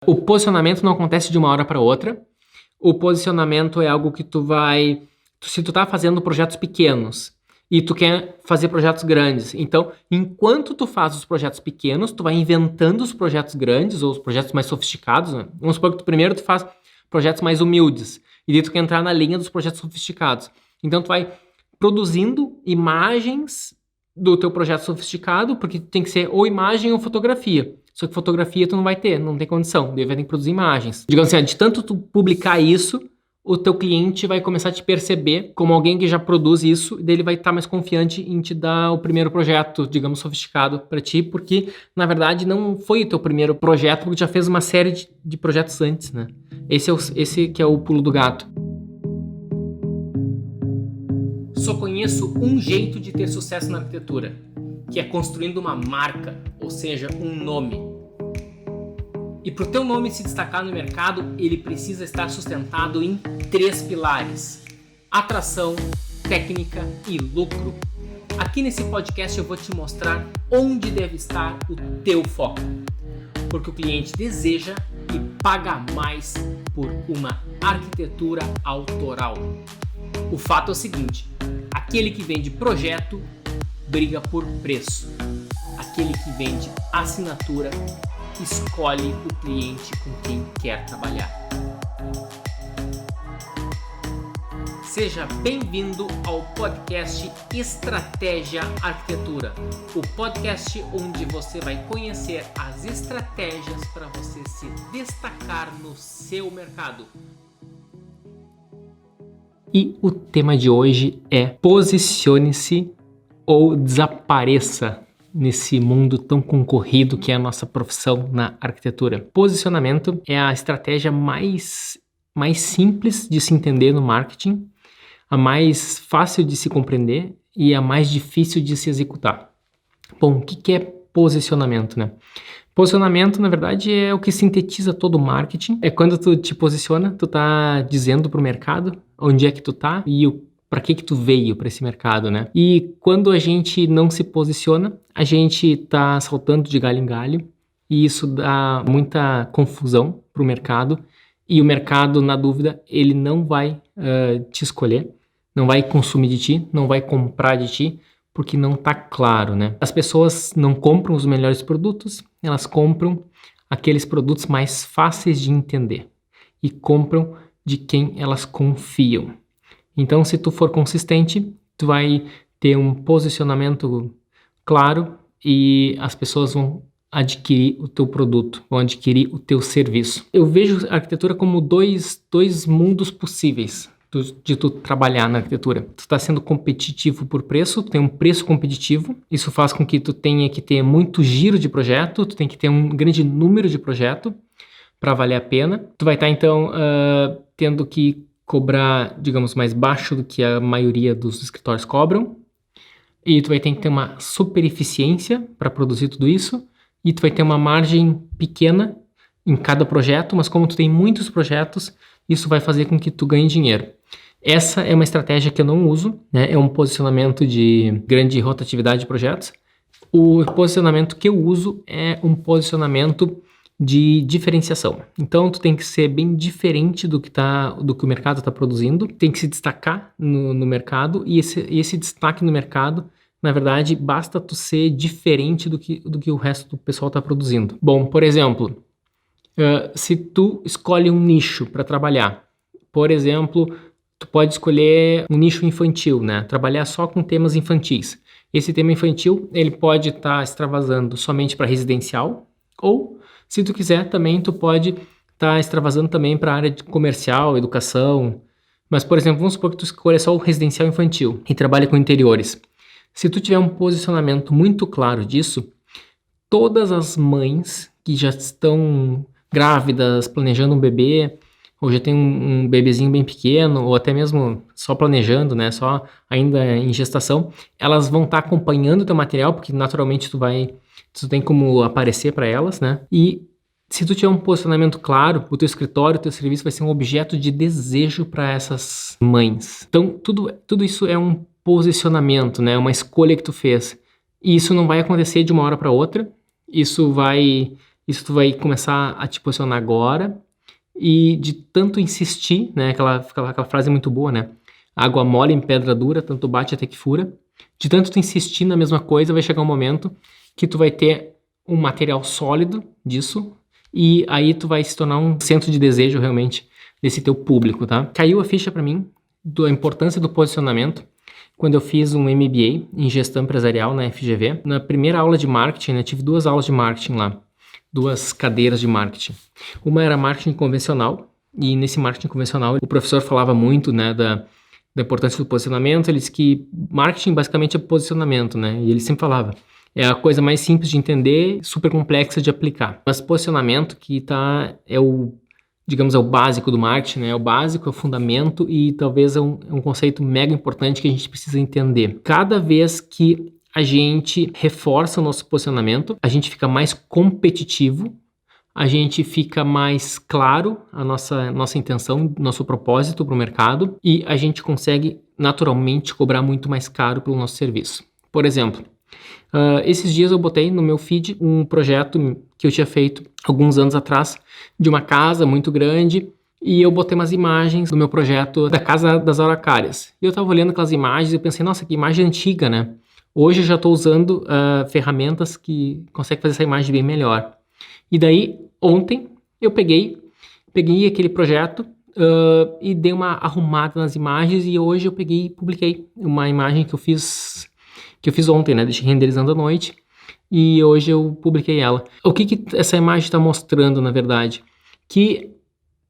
O posicionamento não acontece de uma hora para outra. O posicionamento é algo que se tu tá fazendo projetos pequenos e tu quer fazer projetos grandes, então, enquanto tu faz os projetos pequenos, tu vai inventando os projetos grandes ou os projetos mais sofisticados, né? Vamos supor que primeiro tu faz projetos mais humildes e daí tu quer entrar na linha dos projetos sofisticados. Então, tu vai produzindo imagens do teu projeto sofisticado, porque tem que ser ou imagem ou fotografia. Só que fotografia tu não vai ter, não tem condição, daí vai ter que produzir imagens. Digamos assim, de tanto tu publicar isso, o teu cliente vai começar a te perceber como alguém que já produz isso, e daí ele vai estar mais confiante em te dar o primeiro projeto, digamos, sofisticado para ti, porque, na verdade, não foi o teu primeiro projeto, porque tu já fez uma série de projetos antes, né? Esse que é o pulo do gato. Só conheço um jeito de ter sucesso na arquitetura, que é construindo uma marca, ou seja, um nome. E para o teu nome se destacar no mercado, ele precisa estar sustentado em 3 pilares: atração, técnica e lucro. Aqui nesse podcast eu vou te mostrar onde deve estar o teu foco, porque o cliente deseja e paga mais por uma arquitetura autoral. O fato é o seguinte: aquele que vende projeto briga por preço. Aquele que vende assinatura escolhe o cliente com quem quer trabalhar. Seja bem-vindo ao podcast Estratégia Arquitetura, o podcast onde você vai conhecer as estratégias para você se destacar no seu mercado. E o tema de hoje é: posicione-se ou desapareça nesse mundo tão concorrido que é a nossa profissão na arquitetura. Posicionamento é a estratégia mais simples de se entender no marketing, a mais fácil de se compreender e a mais difícil de se executar. Bom, o que é posicionamento, né? Posicionamento, na verdade, é o que sintetiza todo o marketing. É quando tu te posiciona, tu tá dizendo pro mercado onde é que tu tá e para que tu veio para esse mercado, né? E quando a gente não se posiciona, a gente tá saltando de galho em galho e isso dá muita confusão pro mercado. E o mercado, na dúvida, ele não vai te escolher, não vai consumir de ti, não vai comprar de ti, porque não tá claro, né? As pessoas não compram os melhores produtos, elas compram aqueles produtos mais fáceis de entender e compram de quem elas confiam. Então, se tu for consistente, tu vai ter um posicionamento claro e as pessoas vão adquirir o teu produto, vão adquirir o teu serviço. Eu vejo a arquitetura como dois mundos possíveis de tu trabalhar na arquitetura. Tu está sendo competitivo por preço, tu tem um preço competitivo, isso faz com que tu tenha que ter muito giro de projeto, tu tem que ter um grande número de projeto para valer a pena. Tu vai estar, então, tendo que cobrar, digamos, mais baixo do que a maioria dos escritórios cobram, e tu vai ter que ter uma super eficiência para produzir tudo isso, e tu vai ter uma margem pequena em cada projeto, mas como tu tem muitos projetos, isso vai fazer com que tu ganhe dinheiro. Essa é uma estratégia que eu não uso, né? É um posicionamento de grande rotatividade de projetos. O posicionamento que eu uso é um posicionamento de diferenciação. Então, tu tem que ser bem diferente do que o mercado está produzindo, tem que se destacar no mercado, e esse destaque no mercado, na verdade, basta tu ser diferente do que o resto do pessoal está produzindo. Bom, por exemplo, se tu escolhe um nicho para trabalhar, por exemplo, tu pode escolher um nicho infantil, né? Trabalhar só com temas infantis. Esse tema infantil, ele pode estar extravasando somente para residencial, ou se tu quiser também, tu pode estar extravasando também para a área de comercial, educação. Mas, por exemplo, vamos supor que tu escolha só o residencial infantil e trabalha com interiores. Se tu tiver um posicionamento muito claro disso, todas as mães que já estão grávidas, planejando um bebê, ou já tem um bebezinho bem pequeno, ou até mesmo só planejando, né, só ainda em gestação, elas vão estar acompanhando o teu material, porque naturalmente tu tem como aparecer para elas, né? E se tu tiver um posicionamento claro, o teu escritório, o teu serviço vai ser um objeto de desejo para essas mães. Então, tudo isso é um posicionamento, né? Uma escolha que tu fez. E isso não vai acontecer de uma hora para outra. Isso vai Isso tu vai começar a te posicionar agora e de tanto insistir, né? Aquela frase muito boa, né? Água mole em pedra dura, tanto bate até que fura. De tanto tu insistir na mesma coisa, vai chegar um momento que tu vai ter um material sólido disso e aí tu vai se tornar um centro de desejo realmente desse teu público, tá? Caiu a ficha para mim da importância do posicionamento quando eu fiz um MBA em gestão empresarial na FGV. Na primeira aula de marketing, né, tive 2 aulas de marketing lá, 2 cadeiras de marketing. Uma era marketing convencional, e nesse marketing convencional o professor falava muito, né, da importância do posicionamento. Ele disse que marketing basicamente é posicionamento, né, e ele sempre falava, é a coisa mais simples de entender, super complexa de aplicar. Mas posicionamento é o básico do marketing, né? É o básico, é o fundamento e talvez é um conceito mega importante que a gente precisa entender. Cada vez que a gente reforça o nosso posicionamento, a gente fica mais competitivo, a gente fica mais claro a nossa intenção, nosso propósito para o mercado e a gente consegue naturalmente cobrar muito mais caro pelo nosso serviço. Por exemplo, esses dias eu botei no meu feed um projeto que eu tinha feito alguns anos atrás de uma casa muito grande e eu botei umas imagens do meu projeto da Casa das Araucárias. E eu tava olhando aquelas imagens e eu pensei, nossa, que imagem antiga, né? Hoje eu já estou usando ferramentas que conseguem fazer essa imagem bem melhor. E daí, ontem, eu peguei aquele projeto e dei uma arrumada nas imagens e hoje eu peguei e publiquei uma imagem que eu fiz ontem, né? Deixei renderizando à noite e hoje eu publiquei ela. O que essa imagem está mostrando, na verdade? Que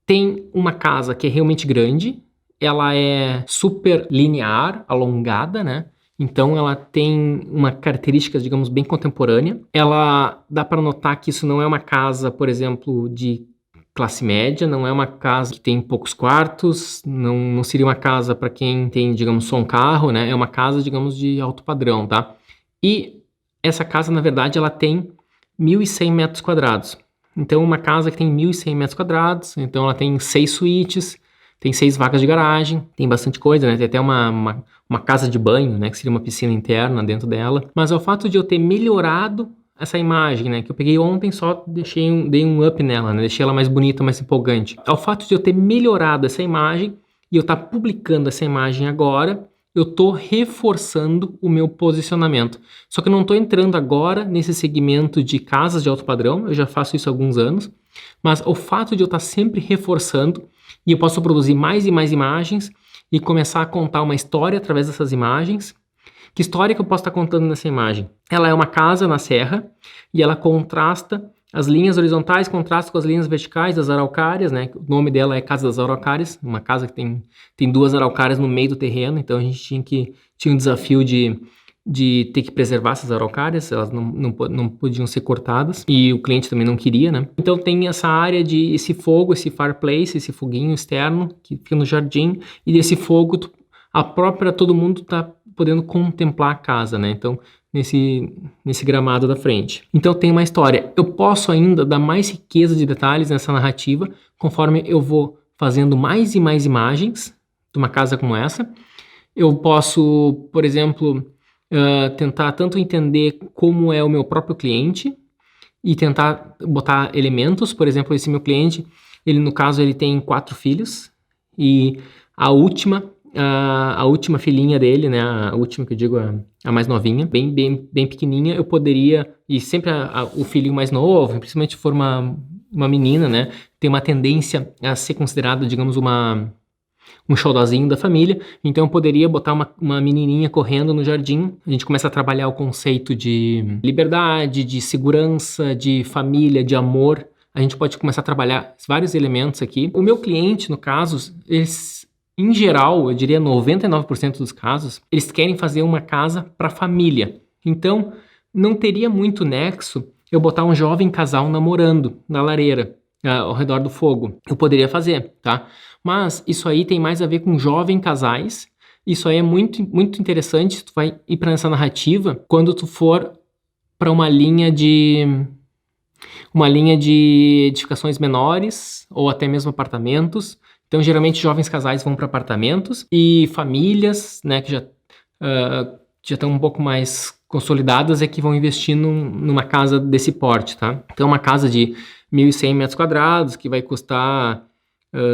tem uma casa que é realmente grande, ela é super linear, alongada, né? Então ela tem uma característica, digamos, bem contemporânea. Ela dá para notar que isso não é uma casa, por exemplo, de classe média, não é uma casa que tem poucos quartos, não seria uma casa para quem tem, digamos, só um carro, né? É uma casa, digamos, de alto padrão, tá? E essa casa, na verdade, ela tem 1.100 metros quadrados. Então, uma casa que tem 1.100 metros quadrados, então ela tem 6 suítes, tem 6 vagas de garagem, tem bastante coisa, né? Tem até uma casa de banho, né? Que seria uma piscina interna dentro dela. Mas ao fato de eu ter melhorado essa imagem, né? Que eu peguei ontem, só dei um up nela, né? Deixei ela mais bonita, mais empolgante. Ao fato de eu ter melhorado essa imagem e eu estar publicando essa imagem agora, eu estou reforçando o meu posicionamento. Só que eu não estou entrando agora nesse segmento de casas de alto padrão, eu já faço isso há alguns anos, mas o fato de eu estar sempre reforçando, e eu posso produzir mais e mais imagens e começar a contar uma história através dessas imagens. Que história que eu posso estar contando nessa imagem? Ela é uma casa na serra e ela contrasta, as linhas horizontais contrastam com as linhas verticais das araucárias, né? O nome dela é Casa das Araucárias, uma casa que tem 2 araucárias no meio do terreno, então a gente tinha um desafio de ter que preservar essas araucárias, elas não podiam ser cortadas e o cliente também não queria, né? Então tem essa área de esse fogo, esse fireplace, esse foguinho externo que fica no jardim e desse fogo todo mundo tá podendo contemplar a casa, né? Então nesse gramado da frente. Então tem uma história. Eu posso ainda dar mais riqueza de detalhes nessa narrativa conforme eu vou fazendo mais e mais imagens de uma casa como essa. Eu posso, por exemplo, tentar tanto entender como é o meu próprio cliente e tentar botar elementos. Por exemplo, esse meu cliente, no caso, ele tem 4 filhos e a última filhinha dele, né, a última que eu digo, a mais novinha, bem pequenininha, eu poderia, e sempre o filhinho mais novo, principalmente se for uma menina, né, tem uma tendência a ser considerado, digamos, um xodózinho da família, então eu poderia botar uma menininha correndo no jardim. A gente começa a trabalhar o conceito de liberdade, de segurança, de família, de amor. A gente pode começar a trabalhar vários elementos aqui. O meu cliente, no caso, em geral, eu diria 99% dos casos, eles querem fazer uma casa para família. Então, não teria muito nexo eu botar um jovem casal namorando na lareira, ao redor do fogo. Eu poderia fazer, tá? Mas isso aí tem mais a ver com jovens casais. Isso aí é muito, muito interessante. Tu vai ir para essa narrativa quando tu for para uma linha de edificações menores ou até mesmo apartamentos. Então, geralmente, jovens casais vão para apartamentos e famílias, né, que já estão um pouco mais consolidadas é que vão investir numa casa desse porte, tá? Então, uma casa de 1.100 metros quadrados, que vai custar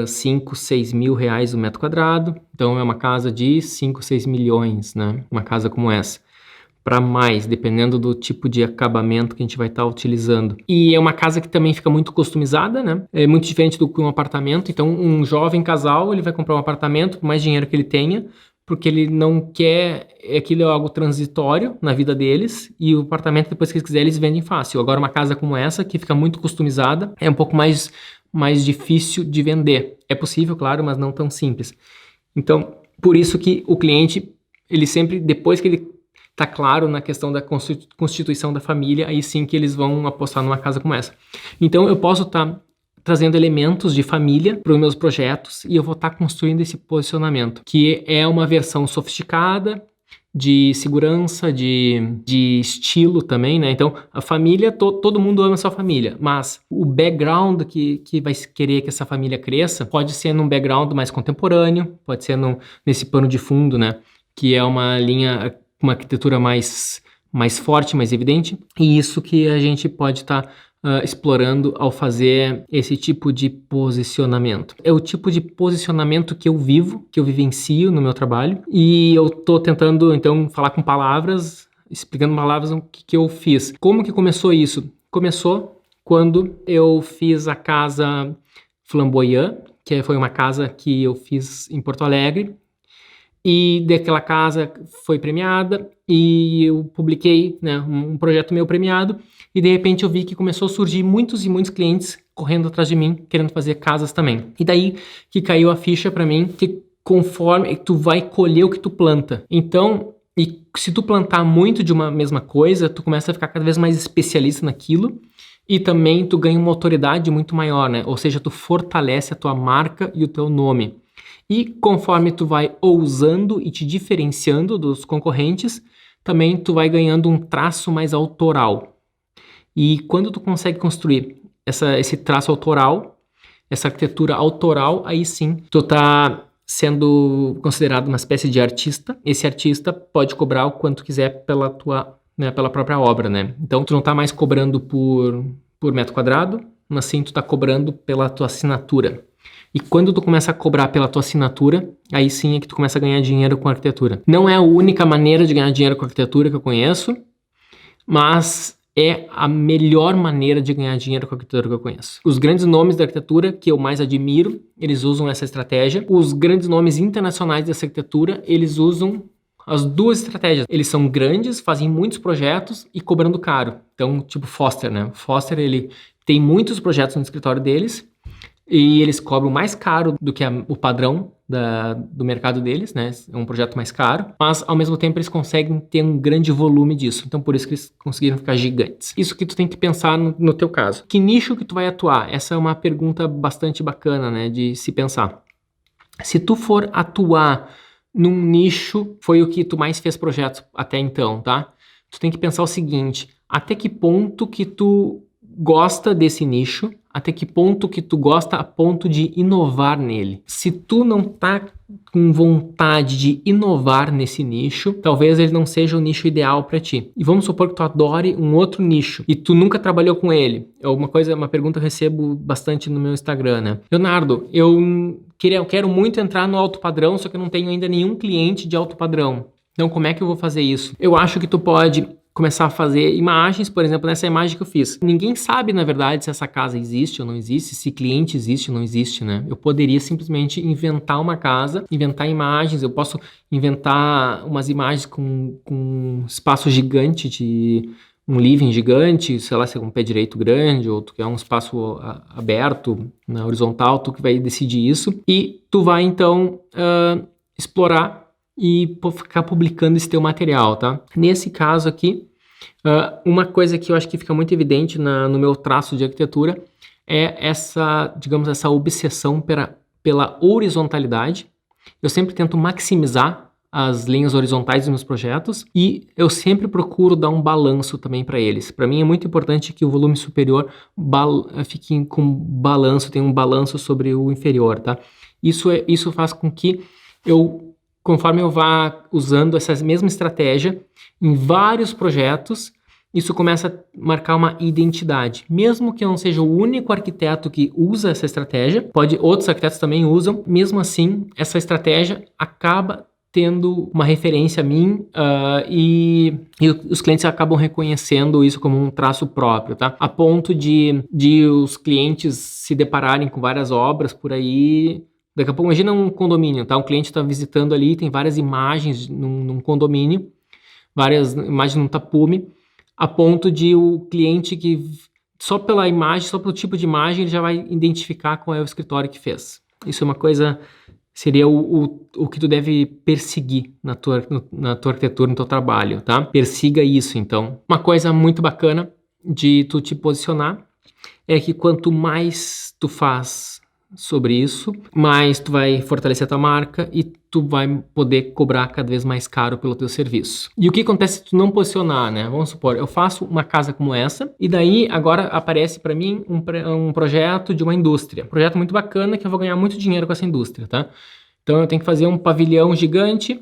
5, 6 mil reais o metro quadrado. Então, é uma casa de 5, 6 milhões, né? Uma casa como essa. Para mais, dependendo do tipo de acabamento que a gente vai estar utilizando. E é uma casa que também fica muito customizada, né? É muito diferente do que um apartamento. Então, um jovem casal, ele vai comprar um apartamento, por mais dinheiro que ele tenha, porque ele não quer, aquilo é algo transitório na vida deles, e o apartamento, depois que eles quiserem, eles vendem fácil. Agora, uma casa como essa, que fica muito customizada, é um pouco mais difícil de vender. É possível, claro, mas não tão simples. Então, por isso que o cliente, ele sempre, depois que ele tá claro na questão da constituição da família, aí sim que eles vão apostar numa casa como essa. Então, eu posso estar trazendo elementos de família para os meus projetos e eu vou estar construindo esse posicionamento, que é uma versão sofisticada, de segurança, de estilo também, né? Então, a família, todo mundo ama a sua família, mas o background que vai querer que essa família cresça pode ser num background mais contemporâneo, pode ser nesse pano de fundo, né? Que é uma linha, uma arquitetura mais forte, mais evidente, e isso que a gente pode estar explorando ao fazer esse tipo de posicionamento. É o tipo de posicionamento que eu vivo, que eu vivencio no meu trabalho, e eu tô tentando, então, falar com palavras, explicando palavras o que eu fiz. Como que começou isso? Começou quando eu fiz a casa Flamboyant, que foi uma casa que eu fiz em Porto Alegre, e daquela casa foi premiada e eu publiquei, né, um projeto meu premiado e de repente eu vi que começou a surgir muitos e muitos clientes correndo atrás de mim, querendo fazer casas também. E daí que caiu a ficha para mim que conforme tu vai colher o que tu planta. Então, e se tu plantar muito de uma mesma coisa, tu começa a ficar cada vez mais especialista naquilo e também tu ganha uma autoridade muito maior, né? Ou seja, tu fortalece a tua marca e o teu nome. E conforme tu vai ousando e te diferenciando dos concorrentes, também tu vai ganhando um traço mais autoral. E quando tu consegue construir esse traço autoral, essa arquitetura autoral, aí sim tu tá sendo considerado uma espécie de artista. Esse artista pode cobrar o quanto quiser pela tua, né, pela própria obra, né? Então tu não tá mais cobrando por metro quadrado, mas sim tu tá cobrando pela tua assinatura. E quando tu começa a cobrar pela tua assinatura, aí sim é que tu começa a ganhar dinheiro com a arquitetura. Não é a única maneira de ganhar dinheiro com a arquitetura que eu conheço, mas é a melhor maneira de ganhar dinheiro com a arquitetura que eu conheço. Os grandes nomes da arquitetura que eu mais admiro, eles usam essa estratégia. Os grandes nomes internacionais dessa arquitetura, eles usam as duas estratégias. Eles são grandes, fazem muitos projetos e cobrando caro. Então, tipo Foster, né? Foster, ele tem muitos projetos no escritório deles, e eles cobram mais caro do que o padrão do mercado deles, né? É um projeto mais caro, mas ao mesmo tempo eles conseguem ter um grande volume disso. Então por isso que eles conseguiram ficar gigantes. Isso que tu tem que pensar no teu caso. Que nicho que tu vai atuar? Essa é uma pergunta bastante bacana, né? De se pensar. Se tu for atuar num nicho, foi o que tu mais fez projetos até então, tá? Tu tem que pensar o seguinte: até que ponto que tu gosta desse nicho, até que ponto que tu gosta a ponto de inovar nele. Se tu não tá com vontade de inovar nesse nicho, talvez ele não seja o nicho ideal para ti. E vamos supor que tu adore um outro nicho e tu nunca trabalhou com ele. É uma pergunta que eu recebo bastante no meu Instagram, né? Leonardo, eu quero muito entrar no alto padrão, só que eu não tenho ainda nenhum cliente de alto padrão. Então, como é que eu vou fazer isso? Eu acho que tu pode começar a fazer imagens, por exemplo, nessa imagem que eu fiz. Ninguém sabe, na verdade, se essa casa existe ou não existe, se cliente existe ou não existe, né? Eu poderia simplesmente inventar uma casa, inventar imagens, eu posso inventar umas imagens com espaço gigante, de um living gigante, sei lá, se é um pé direito grande, ou tu quer um espaço aberto, na horizontal, tu que vai decidir isso. E tu vai, então, explorar e ficar publicando esse teu material, tá? Nesse caso aqui, uma coisa que eu acho que fica muito evidente no meu traço de arquitetura é essa, digamos, essa obsessão pela horizontalidade. Eu sempre tento maximizar as linhas horizontais dos meus projetos e eu sempre procuro dar um balanço também para eles. Para mim é muito importante que o volume superior fique com balanço, tenha um balanço sobre o inferior, tá? Isso faz com que eu conforme eu vá usando essa mesma estratégia em vários projetos, isso começa a marcar uma identidade. Mesmo que eu não seja o único arquiteto que usa essa estratégia, outros arquitetos também usam, mesmo assim, essa estratégia acaba tendo uma referência a mim e os clientes acabam reconhecendo isso como um traço próprio, tá? A ponto de os clientes se depararem com várias obras por aí. Daqui a pouco, imagina um condomínio, tá? Um cliente está visitando ali, tem várias imagens num condomínio, várias imagens num tapume, a ponto de o cliente que só pela imagem, só pelo tipo de imagem, ele já vai identificar qual é o escritório que fez. Isso é uma coisa, seria o que tu deve perseguir na tua arquitetura, no teu trabalho, tá? Persiga isso, então. Uma coisa muito bacana de tu te posicionar é que quanto mais tu faz sobre isso, mais tu vai fortalecer a tua marca e tu vai poder cobrar cada vez mais caro pelo teu serviço. E o que acontece se tu não posicionar, né? Vamos supor, eu faço uma casa como essa e daí agora aparece para mim um projeto de uma indústria. Um projeto muito bacana que eu vou ganhar muito dinheiro com essa indústria, tá? Então eu tenho que fazer um pavilhão gigante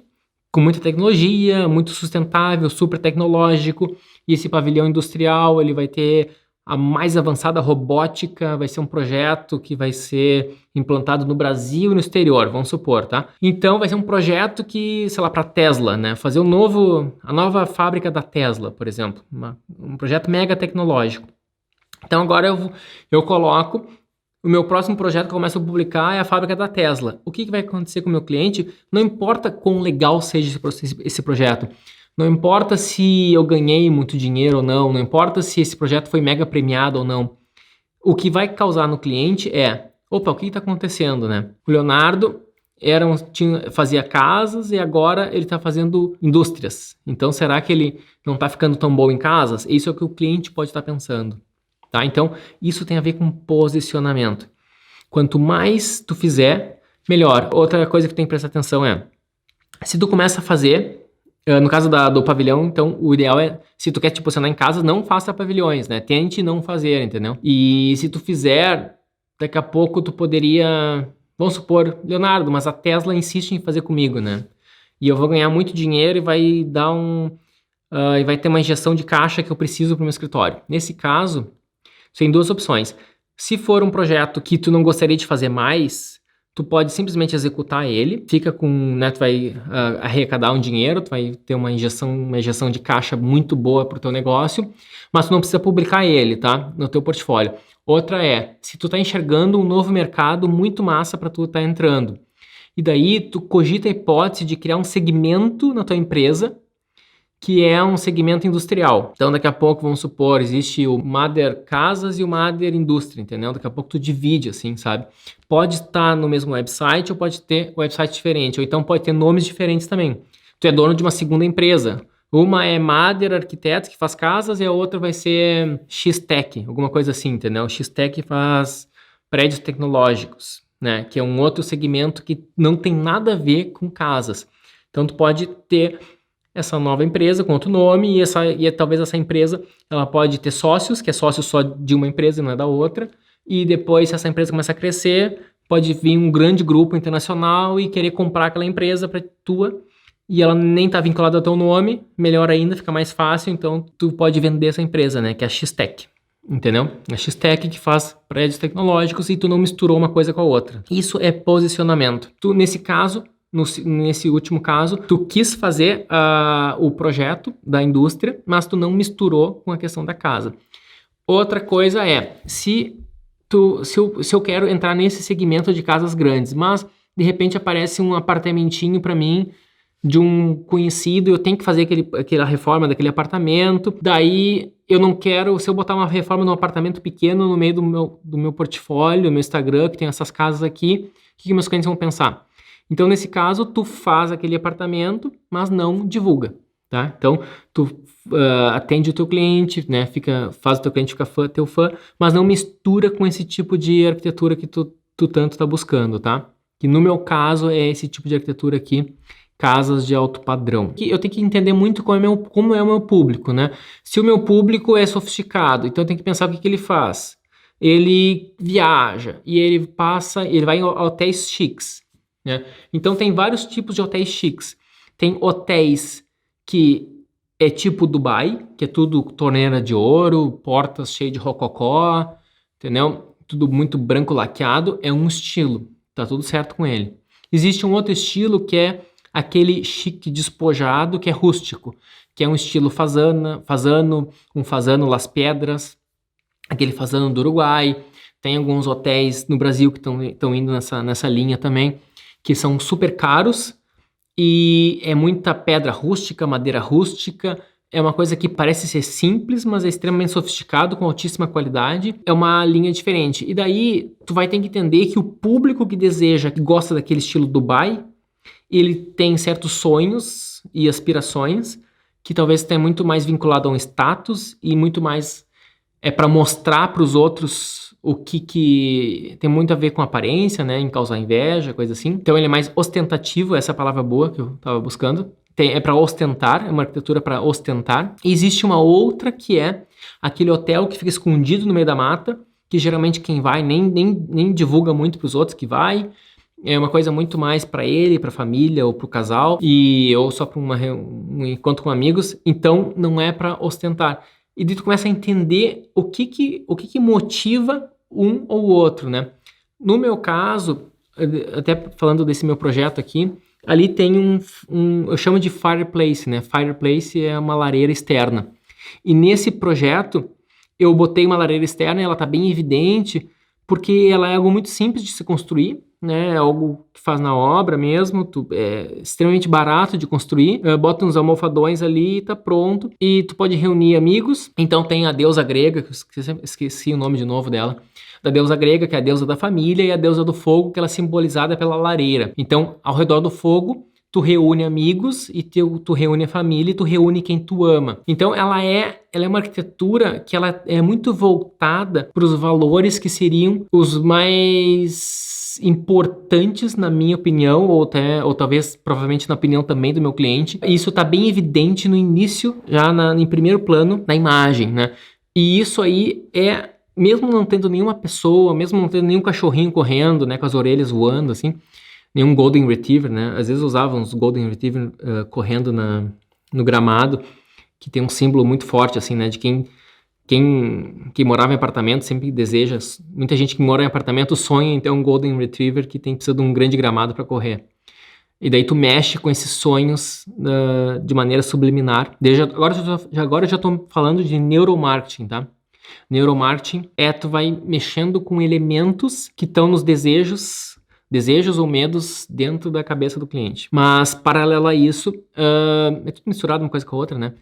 com muita tecnologia, muito sustentável, super tecnológico, e esse pavilhão industrial, ele vai ter a mais avançada robótica, vai ser um projeto que vai ser implantado no Brasil e no exterior, vamos supor, tá? Então vai ser um projeto que, sei lá, para Tesla, né? Fazer a nova fábrica da Tesla, por exemplo. Um projeto mega tecnológico. Então agora eu coloco o meu próximo projeto que eu começo a publicar é a fábrica da Tesla. O que vai acontecer com o meu cliente? Não importa quão legal seja esse projeto. Não importa se eu ganhei muito dinheiro ou não importa se esse projeto foi mega premiado ou não. O que vai causar no cliente é, opa, o que está acontecendo, né? O Leonardo fazia casas e agora ele está fazendo indústrias. Então, será que ele não está ficando tão bom em casas? Isso é o que o cliente pode estar pensando, tá? Então, isso tem a ver com posicionamento. Quanto mais tu fizer, melhor. Outra coisa que tem que prestar atenção é, se tu começa a fazer... No caso do pavilhão, então, o ideal é, se tu quer te posicionar em casa, não faça pavilhões, né? Tente não fazer, entendeu? E se tu fizer, daqui a pouco tu poderia... Vamos supor, Leonardo, mas a Tesla insiste em fazer comigo, né? E eu vou ganhar muito dinheiro e vai dar e vai ter uma injeção de caixa que eu preciso para o meu escritório. Nesse caso, você tem duas opções. Se for um projeto que tu não gostaria de fazer mais... Tu pode simplesmente executar ele, fica com, né, tu vai arrecadar um dinheiro, tu vai ter uma injeção de caixa muito boa pro teu negócio, mas tu não precisa publicar ele, tá? No teu portfólio. Outra é, se tu tá enxergando um novo mercado muito massa para tu tá entrando. E daí tu cogita a hipótese de criar um segmento na tua empresa que é um segmento industrial. Então, daqui a pouco, vamos supor, existe o Mother Casas e o Mother Indústria, entendeu? Daqui a pouco tu divide, assim, sabe? Pode estar no mesmo website ou pode ter website diferente, ou então pode ter nomes diferentes também. Tu é dono de uma segunda empresa. Uma é Mother Arquitetos, que faz casas, e a outra vai ser X-Tech, alguma coisa assim, entendeu? X-Tech faz prédios tecnológicos, né? Que é um outro segmento que não tem nada a ver com casas. Então, tu pode ter essa nova empresa com outro nome e talvez essa empresa ela pode ter sócios, que é sócio só de uma empresa e não é da outra, e depois se essa empresa começa a crescer, pode vir um grande grupo internacional e querer comprar aquela empresa para tua, e ela nem está vinculada ao teu nome, melhor ainda, fica mais fácil, então tu pode vender essa empresa, né, que é a X-Tech, entendeu? A X-Tech que faz prédios tecnológicos e tu não misturou uma coisa com a outra. Isso é posicionamento. Tu, nesse caso... Nesse último caso, tu quis fazer o projeto da indústria, mas tu não misturou com a questão da casa. Outra coisa é, se eu quero entrar nesse segmento de casas grandes, mas de repente aparece um apartamentinho para mim de um conhecido, eu tenho que fazer aquela reforma daquele apartamento, daí eu não quero, se eu botar uma reforma num apartamento pequeno no meio do meu portfólio, do meu Instagram, que tem essas casas aqui, o que meus clientes vão pensar? Então, nesse caso, tu faz aquele apartamento, mas não divulga, tá? Então, tu atende o teu cliente, né? Faz o teu cliente ficar teu fã, mas não mistura com esse tipo de arquitetura que tu tanto tá buscando, tá? Que no meu caso é esse tipo de arquitetura aqui, casas de alto padrão. Eu tenho que entender muito como é o meu público, né? Se o meu público é sofisticado, então eu tenho que pensar o que ele faz. Ele viaja e ele vai em hotéis chiques. né? Então tem vários tipos de hotéis chiques. Tem hotéis que é tipo Dubai, que é tudo torneira de ouro, portas cheias de rococó, entendeu? Tudo muito branco laqueado, é um estilo, tá tudo certo com ele. Existe um outro estilo que é aquele chique despojado, que é rústico, que é um estilo fazano, um fazano Las Pedras, aquele fazano do Uruguai. Tem alguns hotéis no Brasil que estão indo nessa linha também, que são super caros e é muita pedra rústica, madeira rústica. É uma coisa que parece ser simples, mas é extremamente sofisticado, com altíssima qualidade. É uma linha diferente. E daí, tu vai ter que entender que o público que deseja, que gosta daquele estilo Dubai, ele tem certos sonhos e aspirações que talvez tenha muito mais vinculado a um status e muito mais para mostrar para os outros o que tem muito a ver com aparência, né? Em causar inveja, coisa assim. Então ele é mais ostentativo, essa é a palavra boa que eu estava buscando. É para ostentar, é uma arquitetura para ostentar. E existe uma outra que é aquele hotel que fica escondido no meio da mata, que geralmente quem vai nem divulga muito para os outros que vai. É uma coisa muito mais para ele, para a família ou para o casal, ou só para um encontro com amigos. Então não é para ostentar. E daí tu começa a entender o que motiva um ou outro, né? No meu caso, até falando desse meu projeto aqui, ali tem eu chamo de fireplace, né? Fireplace é uma lareira externa. E nesse projeto, eu botei uma lareira externa e ela tá bem evidente, porque ela é algo muito simples de se construir, né? É algo que faz na obra mesmo, é extremamente barato de construir. Bota uns almofadões ali e tá pronto. E tu pode reunir amigos. Então tem a deusa grega, que eu esqueci o nome de novo dela, da deusa grega, que é a deusa da família, e a deusa do fogo, que ela é simbolizada pela lareira. Então, ao redor do fogo, tu reúne amigos, e tu reúne a família, e tu reúne quem tu ama. Então, ela é uma arquitetura que ela é muito voltada para os valores que seriam os mais importantes, na minha opinião, ou talvez, provavelmente, na opinião também do meu cliente. E isso está bem evidente no início, já em primeiro plano, na imagem, né? E isso aí mesmo não tendo nenhuma pessoa, mesmo não tendo nenhum cachorrinho correndo, né, com as orelhas voando, assim, nenhum Golden Retriever, né? Às vezes usavam os Golden Retriever correndo no gramado, que tem um símbolo muito forte, assim, né, de quem morava em apartamento sempre deseja. Muita gente que mora em apartamento sonha em ter um Golden Retriever que precisa de um grande gramado para correr. E daí tu mexe com esses sonhos de maneira subliminar. Agora eu já estou falando de neuromarketing, tá? Neuromarketing tu vai mexendo com elementos que estão nos desejos ou medos dentro da cabeça do cliente. Mas, paralelo a isso, é tudo misturado uma coisa com a outra, né?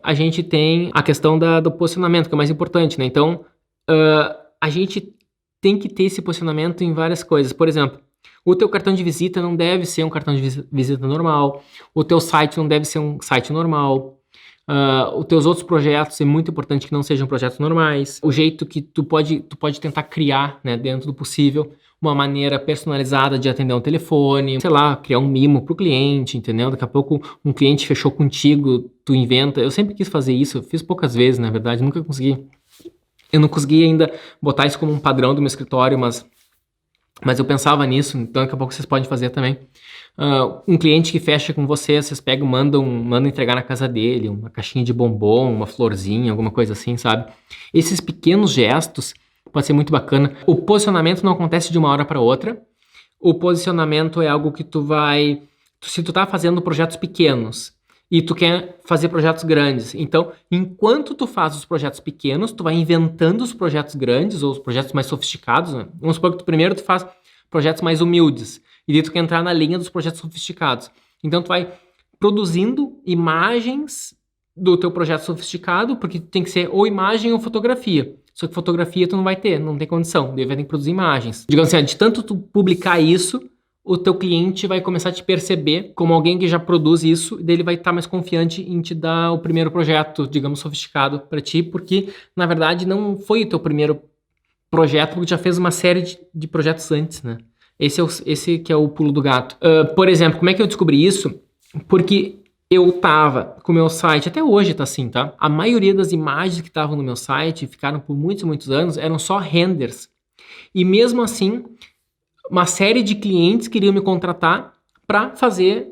A gente tem a questão do posicionamento, que é o mais importante, né? Então, a gente tem que ter esse posicionamento em várias coisas. Por exemplo, o teu cartão de visita não deve ser um cartão de visita normal. O teu site não deve ser um site normal. Os teus outros projetos é muito importante que não sejam projetos normais. O jeito que tu pode tentar criar, né, dentro do possível, uma maneira personalizada de atender um telefone, sei lá, criar um mimo pro cliente, entendeu? Daqui a pouco um cliente fechou contigo, tu inventa. Eu sempre quis fazer isso, eu fiz poucas vezes, na verdade, nunca consegui. Eu não consegui ainda botar isso como um padrão do meu escritório, mas eu pensava nisso, então daqui a pouco vocês podem fazer também. Um cliente que fecha com vocês pegam, mandam entregar na casa dele, uma caixinha de bombom, uma florzinha, alguma coisa assim, sabe? Esses pequenos gestos pode ser muito bacana. O posicionamento não acontece de uma hora para outra. O posicionamento é algo que se tu tá fazendo projetos pequenos e tu quer fazer projetos grandes, então, enquanto tu faz os projetos pequenos, tu vai inventando os projetos grandes ou os projetos mais sofisticados, né? Vamos supor que primeiro tu faz projetos mais humildes, e daí tu quer entrar na linha dos projetos sofisticados. Então, tu vai produzindo imagens do teu projeto sofisticado, porque tem que ser ou imagem ou fotografia. Só que fotografia tu não vai ter, não tem condição, daí vai ter que produzir imagens. Digamos assim, de tanto tu publicar isso, o teu cliente vai começar a te perceber como alguém que já produz isso, e daí ele vai estar mais confiante em te dar o primeiro projeto, digamos, sofisticado para ti, porque, na verdade, não foi o teu primeiro projeto, porque já fez uma série de projetos antes, né? Esse que é o pulo do gato. Por exemplo, como é que eu descobri isso? Porque eu tava com o meu site, até hoje tá assim, tá? A maioria das imagens que estavam no meu site, ficaram por muitos, muitos anos, eram só renders. E mesmo assim, uma série de clientes queriam me contratar para fazer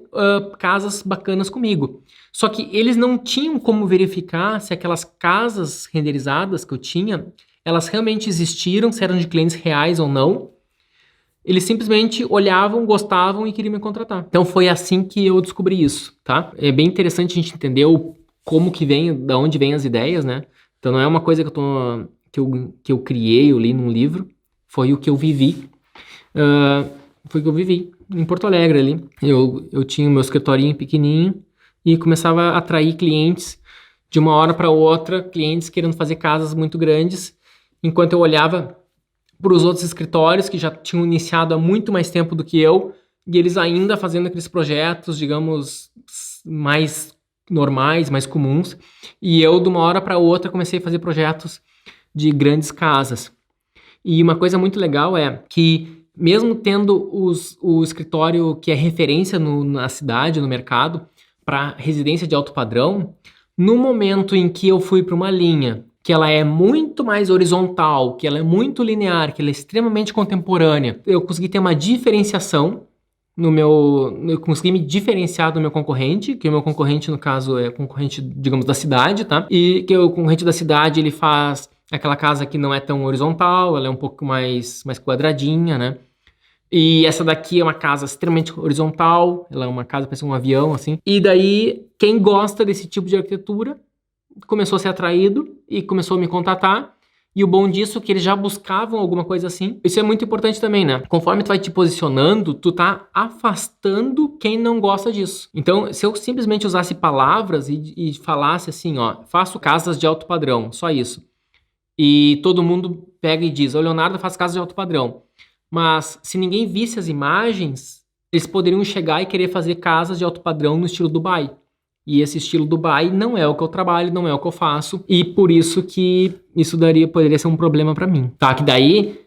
casas bacanas comigo. Só que eles não tinham como verificar se aquelas casas renderizadas que eu tinha, elas realmente existiram, se eram de clientes reais ou não. Eles simplesmente olhavam, gostavam e queriam me contratar. Então foi assim que eu descobri isso, tá? É bem interessante a gente entender como que vem, da onde vêm as ideias, né? Então não é uma coisa que eu criei, eu li num livro, foi o que eu vivi. Foi o que eu vivi em Porto Alegre ali. Eu tinha o meu escritorinho pequenininho e começava a atrair clientes de uma hora para outra, clientes querendo fazer casas muito grandes, enquanto eu olhava para os outros escritórios que já tinham iniciado há muito mais tempo do que eu, e eles ainda fazendo aqueles projetos, digamos, mais normais, mais comuns, e eu de uma hora para outra comecei a fazer projetos de grandes casas. E uma coisa muito legal é que mesmo tendo o escritório que é referência na cidade, no mercado, para residência de alto padrão, no momento em que eu fui para uma linha que ela é muito mais horizontal, que ela é muito linear, que ela é extremamente contemporânea, eu consegui ter uma diferenciação eu consegui me diferenciar do meu concorrente, que o meu concorrente, no caso, é concorrente, digamos, da cidade, tá? E que o concorrente da cidade, ele faz aquela casa que não é tão horizontal, ela é um pouco mais quadradinha, né? E essa daqui é uma casa extremamente horizontal, ela é uma casa, parece um avião, assim. E daí, quem gosta desse tipo de arquitetura começou a ser atraído e começou a me contatar. E o bom disso é que eles já buscavam alguma coisa assim. Isso é muito importante também, né? Conforme tu vai te posicionando, tu tá afastando quem não gosta disso. Então, se eu simplesmente usasse palavras e falasse assim, ó, faço casas de alto padrão, só isso. E todo mundo pega e diz, o Leonardo faz casas de alto padrão. Mas se ninguém visse as imagens, eles poderiam chegar e querer fazer casas de alto padrão no estilo Dubai. E esse estilo Dubai não é o que eu trabalho, não é o que eu faço. E por isso que isso poderia ser um problema para mim. Tá, que daí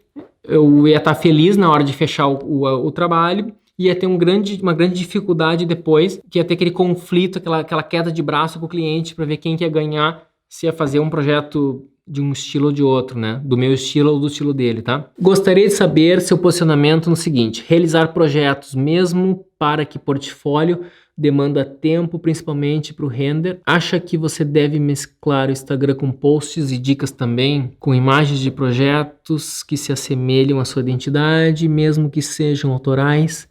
eu ia estar feliz na hora de fechar o trabalho. Ia ter uma grande dificuldade depois, que ia ter aquele conflito, aquela queda de braço com o cliente para ver quem que ia ganhar, se ia fazer um projeto de um estilo ou de outro, né? Do meu estilo ou do estilo dele, tá? Gostaria de saber seu posicionamento no seguinte: realizar projetos mesmo para que portfólio demanda tempo, principalmente para o render. Acha que você deve mesclar o Instagram com posts e dicas também, com imagens de projetos que se assemelham à sua identidade, mesmo que sejam autorais,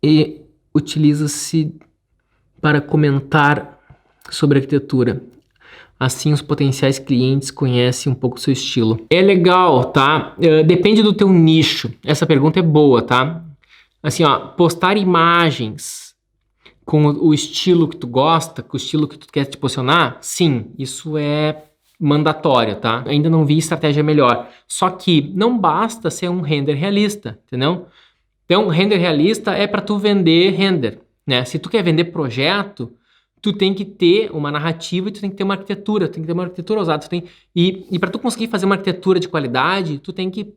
e utiliza-se para comentar sobre arquitetura. Assim, os potenciais clientes conhecem um pouco o seu estilo. É legal, tá? Depende do teu nicho. Essa pergunta é boa, tá? Assim, ó, postar imagens com o estilo que tu gosta, com o estilo que tu quer te posicionar, sim, isso é mandatório, tá? Ainda não vi estratégia melhor. Só que não basta ser um render realista, entendeu? Então, render realista é para tu vender render, né? Se tu quer vender projeto, tu tem que ter uma narrativa e tu tem que ter uma arquitetura, ousada. E para tu conseguir fazer uma arquitetura de qualidade, tu tem que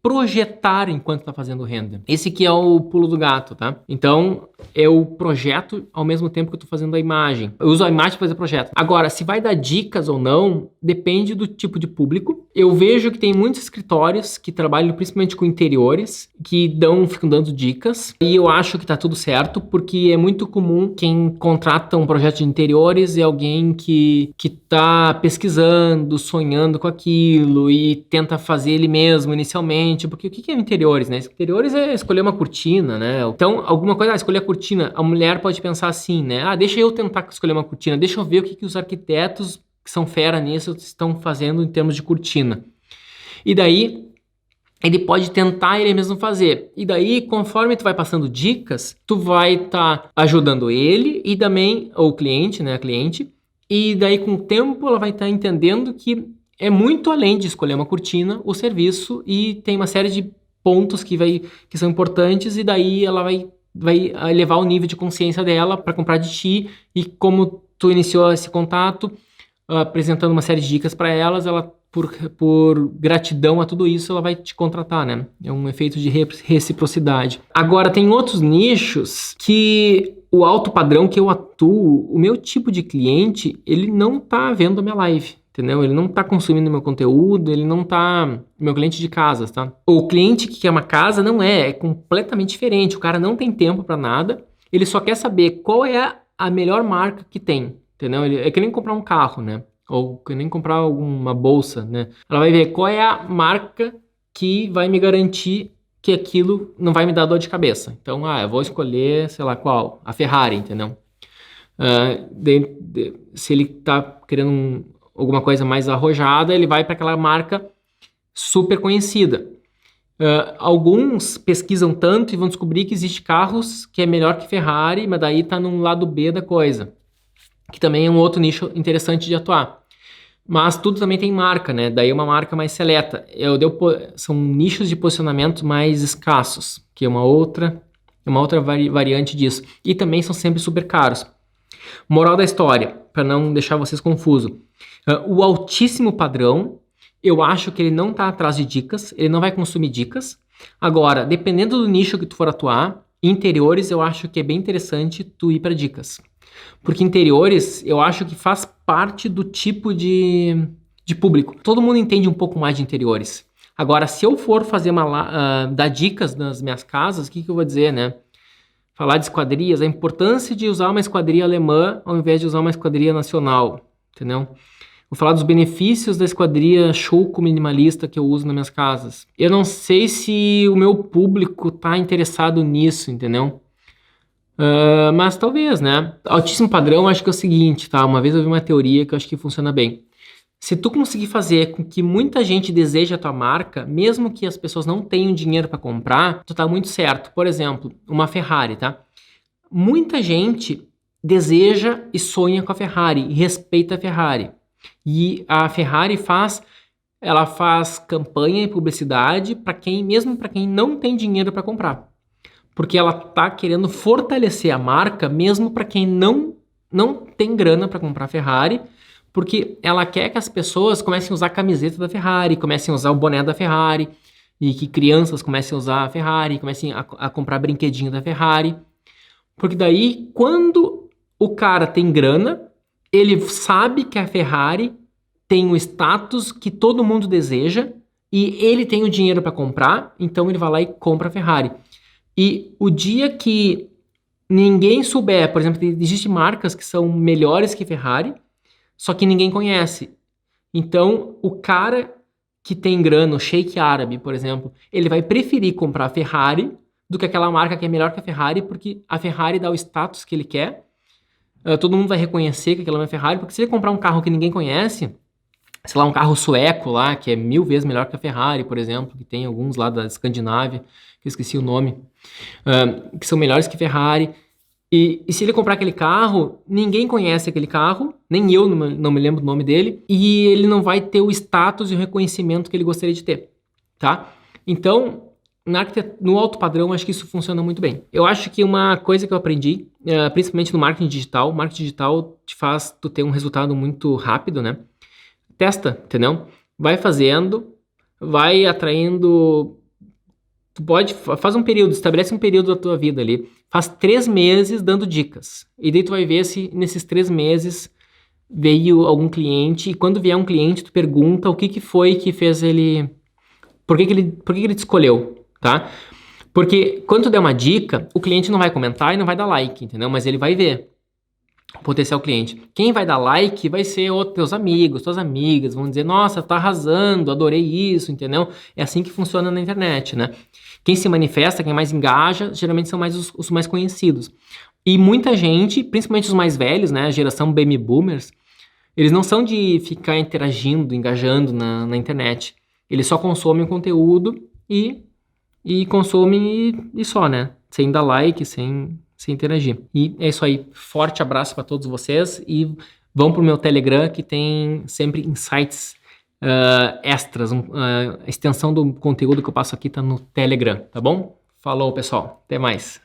projetar enquanto tá fazendo o render. Esse que é o pulo do gato, tá? Então, eu projeto ao mesmo tempo que eu tô fazendo a imagem. Eu uso a imagem para fazer projeto. Agora, se vai dar dicas ou não, depende do tipo de público. Eu vejo que tem muitos escritórios que trabalham principalmente com interiores, que ficam dando dicas. E eu acho que tá tudo certo, porque é muito comum quem contrata um projeto de interiores é alguém que tá pesquisando, sonhando com aquilo e tenta fazer ele mesmo inicialmente. Porque o que é interiores, né? Interiores é escolher uma cortina, né? Então, alguma coisa, escolher a cortina. A mulher pode pensar assim, né? Deixa eu tentar escolher uma cortina, deixa eu ver o que os arquitetos que são fera nisso estão fazendo em termos de cortina. E daí ele pode tentar ele mesmo fazer. E daí, conforme tu vai passando dicas, tu vai estar ajudando ele e também o cliente, né, a cliente. E daí, com o tempo, ela vai estar entendendo que é muito além de escolher uma cortina, o serviço, e tem uma série de pontos que são importantes, e daí ela vai elevar o nível de consciência dela para comprar de ti. E como tu iniciou esse contato, apresentando uma série de dicas para elas, ela por gratidão a tudo isso, ela vai te contratar, né? É um efeito de reciprocidade. Agora, tem outros nichos que o alto padrão que eu atuo, o meu tipo de cliente, ele não tá vendo a minha live, entendeu? Ele não tá consumindo meu conteúdo, ele não tá... Meu cliente de casas, tá? O cliente que quer uma casa não é completamente diferente. O cara não tem tempo para nada, ele só quer saber qual é a melhor marca que tem, entendeu? É que nem comprar um carro, né? Ou que nem comprar alguma bolsa, né? Ela vai ver qual é a marca que vai me garantir que aquilo não vai me dar dor de cabeça. Então, eu vou escolher, sei lá qual, a Ferrari, entendeu? Se ele tá querendo alguma coisa mais arrojada, ele vai para aquela marca super conhecida. Alguns pesquisam tanto e vão descobrir que existe carros que é melhor que Ferrari, mas daí tá num lado B da coisa, que também é um outro nicho interessante de atuar. Mas tudo também tem marca, né? Daí é uma marca mais seleta. São nichos de posicionamento mais escassos, que é uma outra variante disso. E também são sempre super caros. Moral da história, para não deixar vocês confusos. O altíssimo padrão, eu acho que ele não está atrás de dicas, ele não vai consumir dicas. Agora, dependendo do nicho que tu for atuar, interiores eu acho que é bem interessante tu ir para dicas. Porque interiores eu acho que faz parte do tipo de público. Todo mundo entende um pouco mais de interiores. Agora, se eu for fazer dar dicas nas minhas casas, o que eu vou dizer, né? Falar de esquadrias, a importância de usar uma esquadria alemã ao invés de usar uma esquadria nacional, entendeu? Vou falar dos benefícios da esquadria Schulco minimalista que eu uso nas minhas casas. Eu não sei se o meu público está interessado nisso, entendeu? Mas talvez, né? Altíssimo padrão, acho que é o seguinte, tá? Uma vez eu vi uma teoria que eu acho que funciona bem. Se tu conseguir fazer com que muita gente deseje a tua marca, mesmo que as pessoas não tenham dinheiro para comprar, tu tá muito certo. Por exemplo, uma Ferrari, tá? Muita gente deseja e sonha com a Ferrari e respeita a Ferrari. E a Ferrari faz campanha e publicidade mesmo para quem não tem dinheiro para comprar. Porque ela tá querendo fortalecer a marca mesmo para quem não tem grana para comprar Ferrari, porque ela quer que as pessoas comecem a usar a camiseta da Ferrari, comecem a usar o boné da Ferrari, e que crianças comecem a usar a Ferrari, comecem a comprar brinquedinho da Ferrari. Porque daí, quando o cara tem grana, ele sabe que a Ferrari tem o status que todo mundo deseja e ele tem o dinheiro para comprar, então ele vai lá e compra a Ferrari. E o dia que ninguém souber, por exemplo, existem marcas que são melhores que Ferrari, só que ninguém conhece. Então, o cara que tem grana, o Sheik árabe, por exemplo, ele vai preferir comprar a Ferrari do que aquela marca que é melhor que a Ferrari, porque a Ferrari dá o status que ele quer. Todo mundo vai reconhecer que aquela é uma Ferrari, porque se ele comprar um carro que ninguém conhece, sei lá, um carro sueco lá, que é 1000 vezes melhor que a Ferrari, por exemplo, que tem alguns lá da Escandinávia, que eu esqueci o nome, que são melhores que Ferrari. E se ele comprar aquele carro, ninguém conhece aquele carro, nem eu não me lembro do nome dele, e ele não vai ter o status e o reconhecimento que ele gostaria de ter, tá? Então, no alto padrão, acho que isso funciona muito bem. Eu acho que uma coisa que eu aprendi, principalmente no marketing digital te faz tu ter um resultado muito rápido, né? Testa, entendeu? Vai fazendo, vai atraindo... faz um período, estabelece um período da tua vida ali. Faz 3 meses dando dicas. E daí tu vai ver se nesses 3 meses veio algum cliente. E quando vier um cliente, tu pergunta o que foi que fez ele... Por que ele te escolheu, tá? Porque quando tu der uma dica, o cliente não vai comentar e não vai dar like, entendeu? Mas ele vai ver o potencial cliente. Quem vai dar like vai ser os teus amigos, tuas amigas. Vão dizer, nossa, tá arrasando, adorei isso, entendeu? É assim que funciona na internet, né? Quem se manifesta, quem mais engaja, geralmente são mais os mais conhecidos. E muita gente, principalmente os mais velhos, né? A geração Baby Boomers, eles não são de ficar interagindo, engajando na internet. Eles só consomem o conteúdo e consomem e só, né? Sem dar like, sem interagir. E é isso aí. Forte abraço para todos vocês e vão pro meu Telegram que tem sempre insights extras. A extensão do conteúdo que eu passo aqui tá no Telegram, tá bom? Falou, pessoal. Até mais.